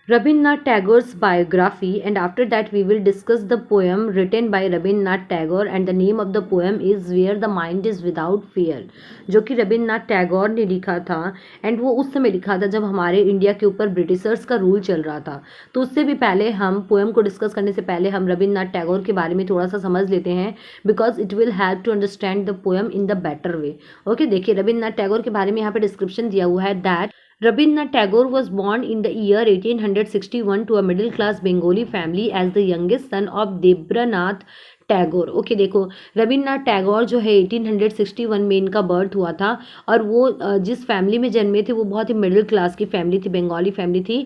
Rabindranath Tagore's biography, and after that we will discuss the poem written by Rabindranath Tagore, and the name of the poem is Where the Mind is Without Fear, जो कि रविन्द्रनाथ टैगोर ने लिखा था। And वो उस समय लिखा था जब हमारे इंडिया के ऊपर ब्रिटिशर्स का रूल चल रहा था। तो उससे भी पहले हम पोएम को डिस्कस करने से पहले हम रविन्द्रनाथ टैगोर के बारे में थोड़ा सा समझ लेते हैं, because it will help to understand the poem in the better way. Okay, देखिए रविन्द्रनाथ टैगोर के बारे में यहाँ पे डिस्क्रिप्शन दिया हुआ है that Rabindranath Tagore was born in the year 1861 to a middle class Bengali family as the youngest son of Debendranath Tagore. Okay, देखो रविन्द्रनाथ टैगोर जो है 1861 में इनका बर्थ हुआ था, और वो जिस फैमिली में जन्मे थे वो बहुत ही मिडिल क्लास की फैमिली थी, बंगाली फैमिली थी।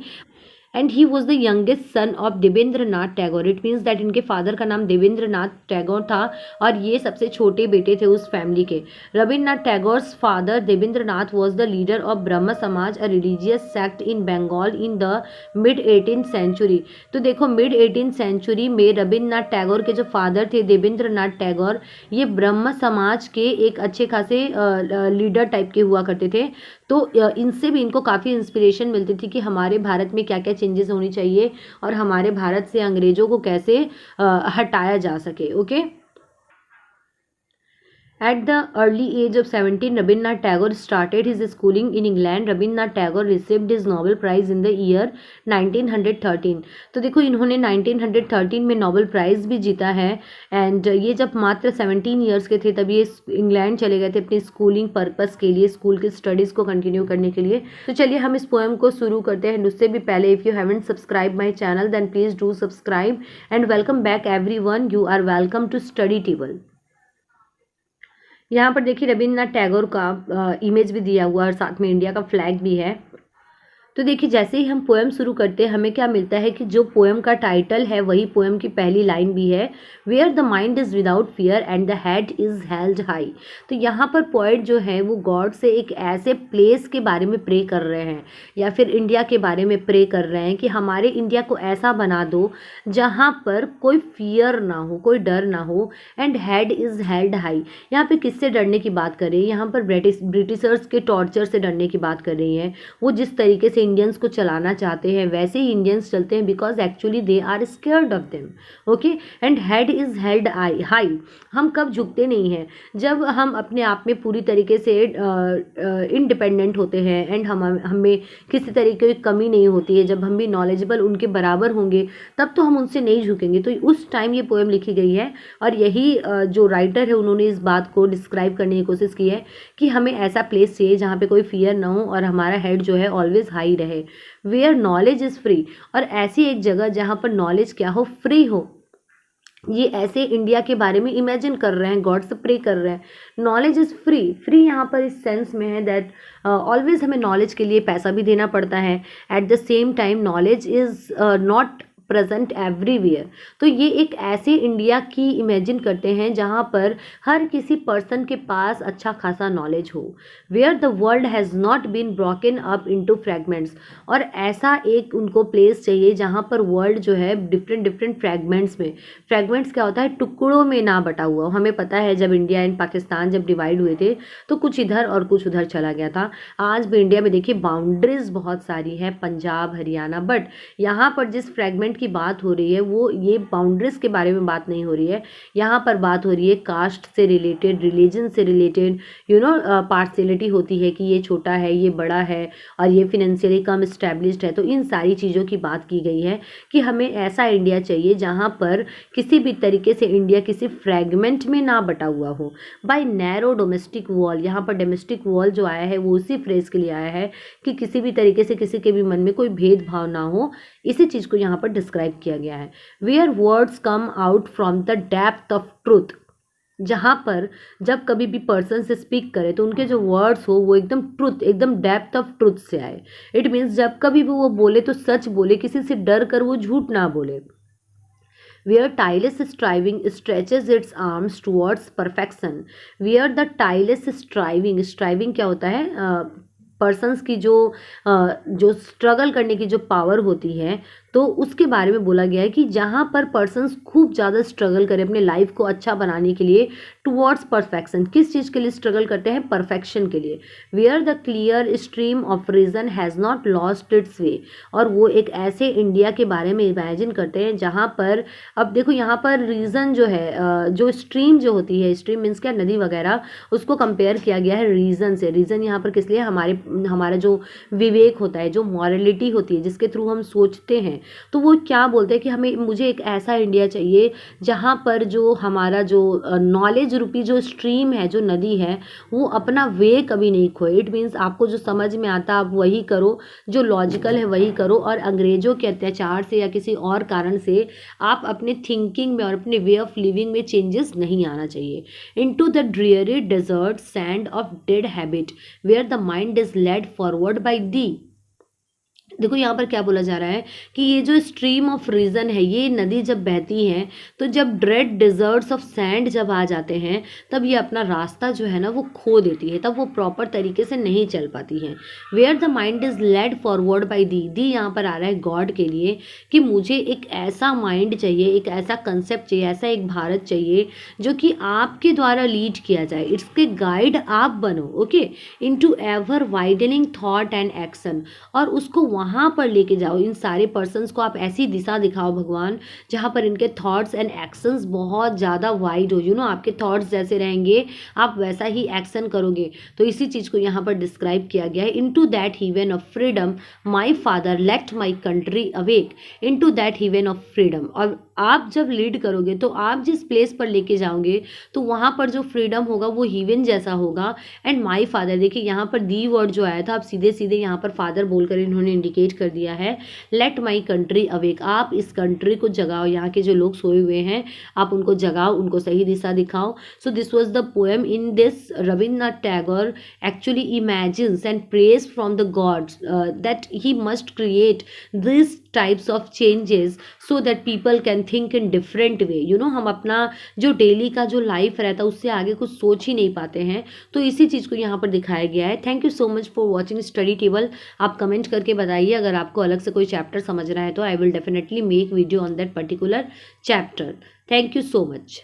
And he was the youngest son of Debendranath Tagore. It means that इनके फादर का नाम देवेंद्रनाथ टैगोर था, और ये सबसे छोटे बेटे थे उस फैमिली के। Rabindranath Tagore's father Debendranath was the leader of Brahmo Samaj, a religious sect in Bengal in the mid 18th century. तो देखो मिड 18th सेंचुरी में रविन्द्रनाथ टैगोर के जो फादर थे देवेंद्रनाथ टैगोर, ये ब्रह्म समाज के एक अच्छे खासे लीडर टाइप के हुआ करते थे। तो इनसे भी इनको काफ़ी इंस्पिरेशन मिलती थी कि हमारे भारत में क्या क्या चेंजेस होनी चाहिए और हमारे भारत से अंग्रेजों को कैसे हटाया जा सके। Okay, At the early age of 17, Rabindranath Tagore started his schooling in England. Rabindranath Tagore received his Nobel Prize in the year 1913. तो देखो इन्होंने 1913 में नोबेल प्राइज़ भी जीता है। एंड ये जब मात्र 17 ईयर्स के थे तब ये इंग्लैंड चले गए थे अपनी स्कूलिंग पर्पस के लिए, स्कूल की स्टडीज़ को कंटिन्यू करने के लिए। तो चलिए हम इस पोएम को शुरू करते हैं। उससे भी पहले if you haven't subscribe my channel then please do subscribe, and welcome back everyone, you are welcome to study table. यहाँ पर देखिए रविन्द्रनाथ टैगोर का इमेज भी दिया हुआ है और साथ में इंडिया का फ्लैग भी है। तो देखिए जैसे ही हम पोएम शुरू करते हैं हमें क्या मिलता है कि जो पोएम का टाइटल है वही पोएम की पहली लाइन भी है, where the mind is without fear and the head is held high. तो यहाँ पर पोएट जो है वो गॉड से एक ऐसे प्लेस के बारे में प्रे कर रहे हैं, या फिर इंडिया के बारे में प्रे कर रहे हैं कि हमारे इंडिया को ऐसा बना दो जहाँ पर कोई फियर ना हो, कोई डर ना हो, and head is held high. यहाँ पे किससे डरने की बात कर रही है? यहाँ पर ब्रिटिशर्स के टॉर्चर से डरने की बात कर रही है। वो जिस तरीके से इंडियंस को चलाना चाहते हैं वैसे ही इंडियंस चलते हैं, because actually they are scared of them. Okay, and head is held high. हम कब झुकते नहीं हैं? जब हम अपने आप में पूरी तरीके से इंडिपेंडेंट होते हैं, एंड हमें किसी तरीके की कमी नहीं होती है। जब हम भी नॉलेजेबल उनके बराबर होंगे तब तो हम उनसे नहीं झुकेंगे। तो उस टाइम ये पोएम लिखी गई है, और यही जो राइटर है उन्होंने इस बात को डिस्क्राइब करने की कोशिश की है कि हमें ऐसा प्लेस चाहिए जहाँ पे कोई फियर ना हो और हमारा हेड जो है ऑलवेज हाई रहे, वेयर नॉलेज इज़ फ्री। और ऐसी एक जगह जहाँ पर नॉलेज क्या हो, फ्री हो। ये ऐसे इंडिया के बारे में इमेजिन कर रहे हैं, गॉड से प्रे कर रहे हैं। Knowledge is free. फ्री यहाँ पर इस सेंस में है दैट ऑलवेज हमें नॉलेज के लिए पैसा भी देना पड़ता है। At the same time knowledge is not present everywhere. तो ये एक ऐसे इंडिया की इमेजिन करते हैं जहाँ पर हर किसी पर्सन के पास अच्छा खासा नॉलेज हो, where the world has not been broken up into fragments. और ऐसा एक उनको प्लेस चाहिए जहाँ पर वर्ल्ड जो है डिफरेंट डिफरेंट फ्रैगमेंट्स में, फ्रैगमेंट्स क्या होता है, टुकड़ों में ना बटा हुआ। हमें पता है जब इंडिया एंड पाकिस्तान जब डिवाइड हुए थे तो कुछ इधर और कुछ उधर चला गया था। आज भी इंडिया में देखिए बाउंड्रीज बहुत सारी है, पंजाब हरियाणा, बट यहाँ पर जिस फ्रैगमेंट की बात हो रही है वो ये बाउंड्रीज के बारे में बात नहीं हो रही है। यहाँ पर बात हो रही है कास्ट से रिलेटेड, रिलीजन से रिलेटेड, पार्शियलिटी होती है कि ये छोटा है, ये बड़ा है, और ये फिनेंशियली कम इस्टेब्लिश्ड है। तो इन सारी चीज़ों की बात की गई है कि हमें ऐसा इंडिया चाहिए जहाँ पर किसी भी तरीके से इंडिया किसी फ्रैगमेंट में ना बटा हुआ हो। बाय नैरो डोमेस्टिक वॉल, यहाँ पर डोमेस्टिक वॉल जो आया है वो उसी फ्रेज के लिए आया है कि किसी भी तरीके से किसी के भी मन में कोई भेदभाव ना हो। इसी चीज़ को यहाँ पर डिस्क्राइब किया गया है। Where words come out from the depth of truth, जहाँ पर जब कभी भी पर्सन से स्पीक करे तो उनके जो वर्ड्स हो वो एकदम ट्रूथ, एकदम डेप्थ ऑफ ट्रूथ से आए। इट मीन्स जब कभी भी वो बोले तो सच बोले, किसी से डर कर वो झूठ ना बोले। Where tireless striving stretches its arms towards perfection, where the tireless striving क्या होता है, पर्सन्स की जो स्ट्रगल करने की जो पावर होती है, तो उसके बारे में बोला गया है कि जहाँ पर पर्सन्स खूब ज़्यादा स्ट्रगल करें अपने लाइफ को अच्छा बनाने के लिए टुवर्ड्स परफेक्शन। किस चीज़ के लिए स्ट्रगल करते हैं? परफेक्शन के लिए। Where the clear stream of reason has not lost its way. और वो एक ऐसे इंडिया के बारे में इमेजिन करते हैं जहाँ पर, अब देखो यहाँ पर रीजन जो है, जो स्ट्रीम जो होती है, स्ट्रीम मीन्स क्या, नदी वगैरह, उसको कंपेयर किया गया है रीजन से। रीजन यहाँ पर किस लिए? हमारा जो विवेक होता है, जो मॉरलिटी होती है, जिसके थ्रू हम सोचते हैं। तो वो क्या बोलते हैं कि मुझे एक ऐसा इंडिया चाहिए जहाँ पर जो हमारा जो नॉलेज रूपी जो स्ट्रीम है, जो नदी है, वो अपना वे कभी नहीं खोए। इट मीन्स आपको जो समझ में आता आप वही करो, जो लॉजिकल है वही करो, और अंग्रेजों के अत्याचार से या किसी और कारण से आप अपने थिंकिंग में और अपने वे ऑफ लिविंग में चेंजेस नहीं आना चाहिए। Into the dreary desert sand of dead habit where the mind is led forward by thee. देखो यहाँ पर क्या बोला जा रहा है कि ये जो स्ट्रीम ऑफ रीजन है, ये नदी जब बहती है तो जब ड्रेड डिजर्ट्स ऑफ सैंड जब आ जाते हैं तब ये अपना रास्ता जो है ना वो खो देती है, तब वो प्रॉपर तरीके से नहीं चल पाती है। Where the mind is led forward by the यहाँ पर आ रहा है गॉड के लिए कि मुझे एक ऐसा माइंड चाहिए, एक ऐसा कंसेप्ट चाहिए, ऐसा एक भारत चाहिए जो कि आपके द्वारा लीड किया जाए, इसके गाइड आप बनो। Okay, into ever widening thought and action. और उसको वहाँ पर लेके जाओ, इन सारे पर्सन्स को आप ऐसी दिशा दिखाओ भगवान जहाँ पर इनके थॉट्स एंड एक्शंस बहुत ज़्यादा वाइड हो। आपके थॉट्स जैसे रहेंगे आप वैसा ही एक्शन करोगे। तो इसी चीज़ को यहाँ पर डिस्क्राइब किया गया है। Into that heaven of freedom my father let my country awake. Into that heaven of freedom. और आप जब लीड करोगे तो आप जिस प्लेस पर लेके जाओगे तो वहाँ पर जो फ्रीडम होगा वो हेवन जैसा होगा। एंड माय फादर, देखिए यहाँ पर दी वर्ड जो आया था, आप सीधे सीधे यहाँ पर फादर बोलकर इन्होंने इंडिकेट कर दिया है। लेट माई कंट्री अवेक, आप इस कंट्री को जगाओ, यहाँ के जो लोग सोए हुए हैं आप उनको जगाओ, उनको सही दिशा दिखाओ। So this was the poem. In this Rabindranath Tagore actually imagines and praise from the gods that he must create this types of changes so that people can think in different way. हम अपना जो डेली का जो life रहता है उससे आगे कुछ सोच ही नहीं पाते हैं। तो इसी चीज़ को यहाँ पर दिखाया गया है। Thank you so much for watching study table. आप कमेंट करके बताइए अगर आपको अलग से कोई चैप्टर समझ रहा है तो I will definitely make video on that particular chapter. Thank you so much.